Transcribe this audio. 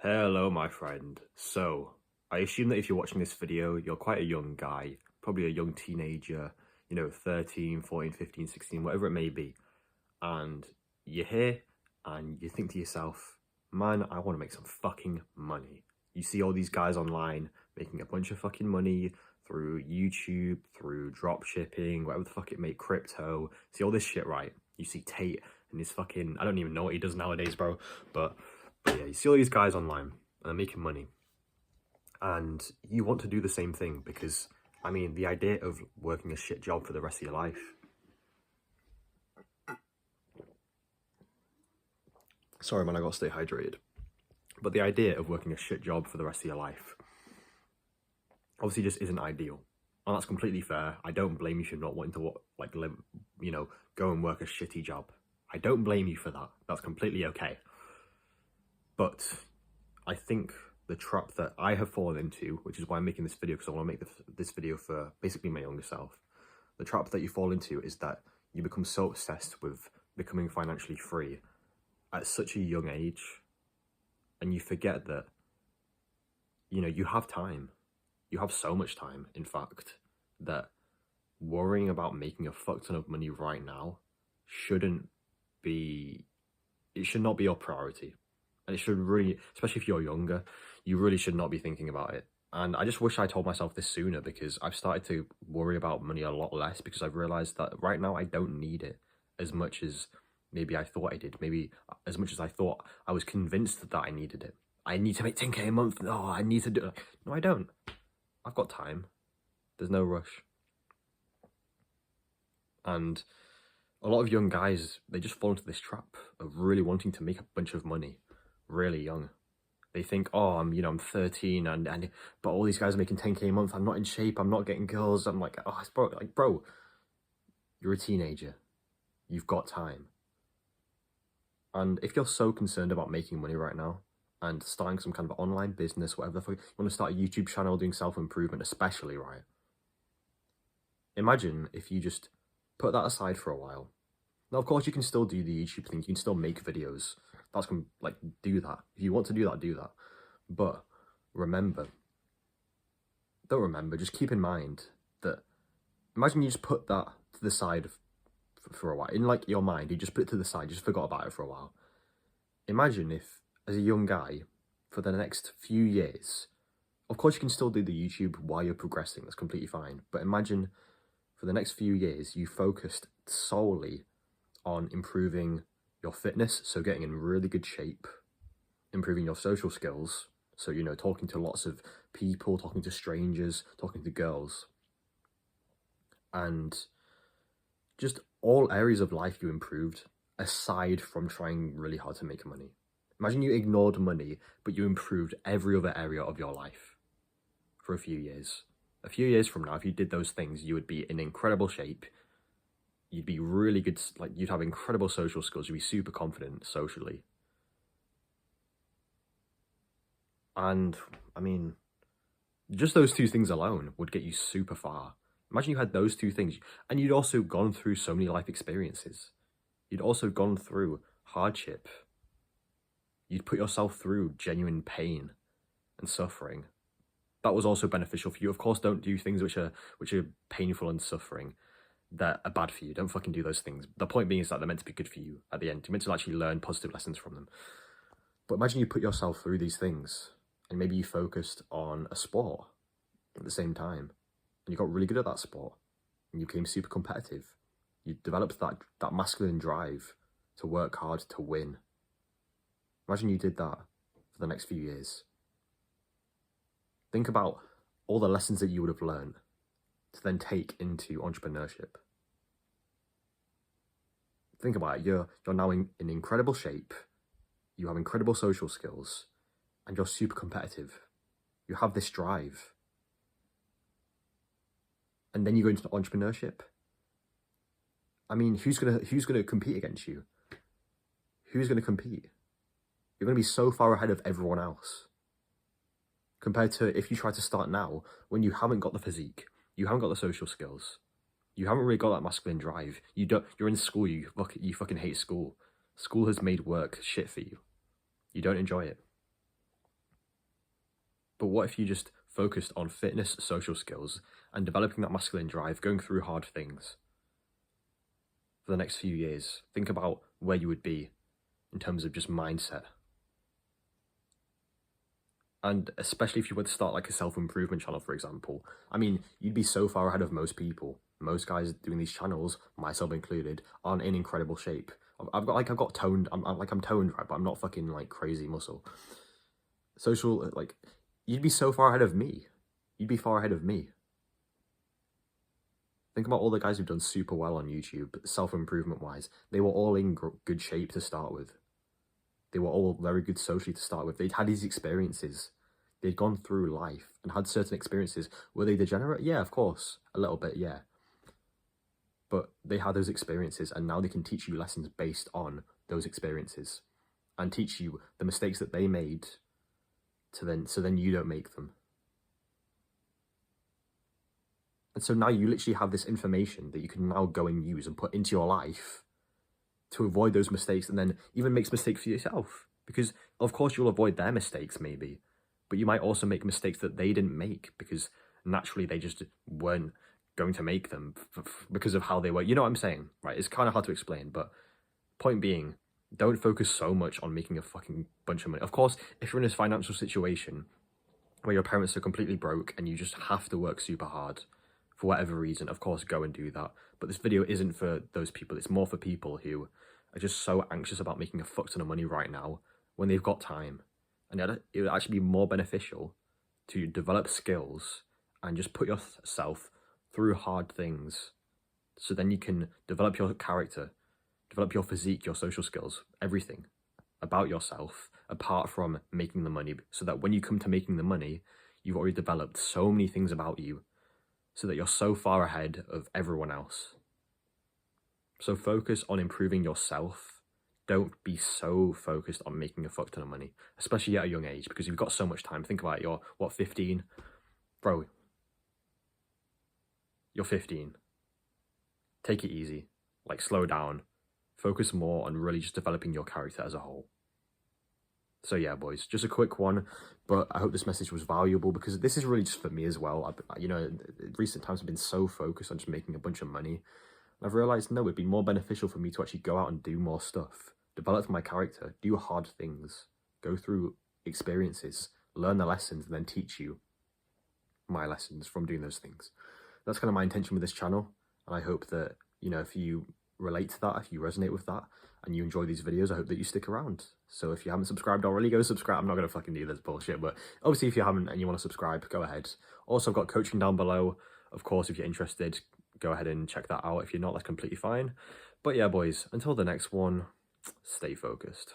Hello, my friend. So, I assume that if you're watching this video, you're quite a young guy, probably a young teenager, 13, 14, 15, 16, whatever it may be. And you're here and you think to yourself, man, I want to make some fucking money. You see all these guys online making a bunch of fucking money through YouTube, through drop shipping, whatever the fuck it may, crypto. See all this shit, right? You see Tate and his fucking, I don't even know what he does nowadays, bro, but yeah, you see all these guys online and they're making money. And you want to do the same thing because, I mean, the idea of working a shit job for the rest of your life. Sorry, man, I gotta stay hydrated. But the idea of working a shit job for the rest of your life obviously just isn't ideal. And that's completely fair. I don't blame you for not wanting to, live, go and work a shitty job. I don't blame you for that. That's completely okay. But I think the trap that I have fallen into, which is why I'm making this video, because I want to make this video for basically my younger self. The trap that you fall into is that you become so obsessed with becoming financially free at such a young age, and you forget that, you have time. You have so much time, in fact, that worrying about making a fuck ton of money right now should not be your priority. And it should really, especially if you're younger, you really should not be thinking about it. And I just wish I told myself this sooner, because I've started to worry about money a lot less, because I've realized that right now I don't need it as much as maybe I thought I did. Maybe as much as I thought. I was convinced that I needed it. I need to make 10k a month. No, I need to do it. No, I don't. I've got time. There's no rush. And a lot of young guys, they just fall into this trap of really wanting to make a bunch of money really young. They think, oh, I'm 13 but all these guys are making 10k a month. I'm not in shape. I'm not getting girls. I'm like, oh, bro, you're a teenager. You've got time. And if you're so concerned about making money right now and starting some kind of online business, whatever the fuck, you want to start a YouTube channel doing self-improvement, especially, right? Imagine if you just put that aside for a while. Now, of course, you can still do the YouTube thing. You can still make videos. That's gonna, do that. If you want to do that, do that. But just keep in mind that, imagine you just put that to the side for a while. In, your mind, you just put it to the side. You just forgot about it for a while. Imagine if, as a young guy, for the next few years, of course, you can still do the YouTube while you're progressing. That's completely fine. But imagine for the next few years, you focused solely on improving your fitness, so getting in really good shape, improving your social skills, so, talking to lots of people, talking to strangers, talking to girls, and just all areas of life you improved, aside from trying really hard to make money. Imagine you ignored money, but you improved every other area of your life for a few years. A few years from now, if you did those things, you would be in incredible shape. You'd be really good, you'd have incredible social skills. You'd be super confident socially. And, I mean, just those two things alone would get you super far. Imagine you had those two things, and you'd also gone through so many life experiences. You'd also gone through hardship. You'd put yourself through genuine pain and suffering. That was also beneficial for you. Of course, don't do things which are painful and suffering, that are bad for you. Don't fucking do those things. The point being is that they're meant to be good for you at the end. You're meant to actually learn positive lessons from them. But imagine you put yourself through these things, and maybe you focused on a sport at the same time, and you got really good at that sport, and you became super competitive. You developed that masculine drive to work hard to win. Imagine you did that for the next few years. Think about all the lessons that you would have learned to then take into entrepreneurship. Think about it. You're now in incredible shape. You have incredible social skills, and you're super competitive. You have this drive. And then you go into entrepreneurship. I mean, who's gonna compete against you? Who's gonna compete? You're gonna be so far ahead of everyone else. Compared to if you try to start now, when you haven't got the physique, you haven't got the social skills, you haven't really got that masculine drive. You're in school, you fucking hate school. School has made work shit for you. You don't enjoy it. But what if you just focused on fitness, social skills, and developing that masculine drive, going through hard things for the next few years? Think about where you would be in terms of just mindset. And especially if you were to start like a self-improvement channel, for example, I mean, you'd be so far ahead of most people. Most guys doing these channels, myself included, aren't in incredible shape. I've got toned, I'm toned, right, but I'm not fucking like crazy muscle. Social, like, you'd be so far ahead of me. You'd be far ahead of me. Think about all the guys who've done super well on YouTube, self-improvement wise. They were all in good shape to start with. They were all very good socially to start with. They'd had these experiences. They'd gone through life and had certain experiences. Were they degenerate? Yeah, of course. A little bit, yeah. But they had those experiences, and now they can teach you lessons based on those experiences and teach you the mistakes that they made so then you don't make them. And so now you literally have this information that you can now go and use and put into your life to avoid those mistakes, and then even makes mistakes for yourself. Because of course you'll avoid their mistakes maybe, but you might also make mistakes that they didn't make because naturally they just weren't going to make them because of how they were. You know what I'm saying, right? It's kind of hard to explain, but point being, don't focus so much on making a fucking bunch of money. Of course, if you're in this financial situation where your parents are completely broke and you just have to work super hard for whatever reason, of course, go and do that. But this video isn't for those people. It's more for people who are just so anxious about making a fuck ton of money right now when they've got time. And it would actually be more beneficial to develop skills and just put yourself through hard things so then you can develop your character, develop your physique, your social skills, everything about yourself apart from making the money, so that when you come to making the money, you've already developed so many things about you so that you're so far ahead of everyone else. So focus on improving yourself. Don't be so focused on making a fuck ton of money, especially at a young age, because you've got so much time. Think about it, you're, what, 15? Bro, you're 15. Take it easy, like slow down. Focus more on really just developing your character as a whole. So yeah, boys, just a quick one, but I hope this message was valuable because this is really just for me as well. You know, recent times I've been so focused on just making a bunch of money. I've realized, no, it'd be more beneficial for me to actually go out and do more stuff, develop my character, do hard things, go through experiences, learn the lessons, and then teach you my lessons from doing those things. That's kind of my intention with this channel. And I hope that, you know, if you relate to that, if you resonate with that, and you enjoy these videos, I hope that you stick around. So if you haven't subscribed already, go subscribe. I'm not going to fucking do this bullshit, but obviously if you haven't and you want to subscribe, go ahead. Also, I've got coaching down below. Of course, if you're interested, go ahead and check that out. If you're not, that's completely fine. But yeah, boys, until the next one, stay focused.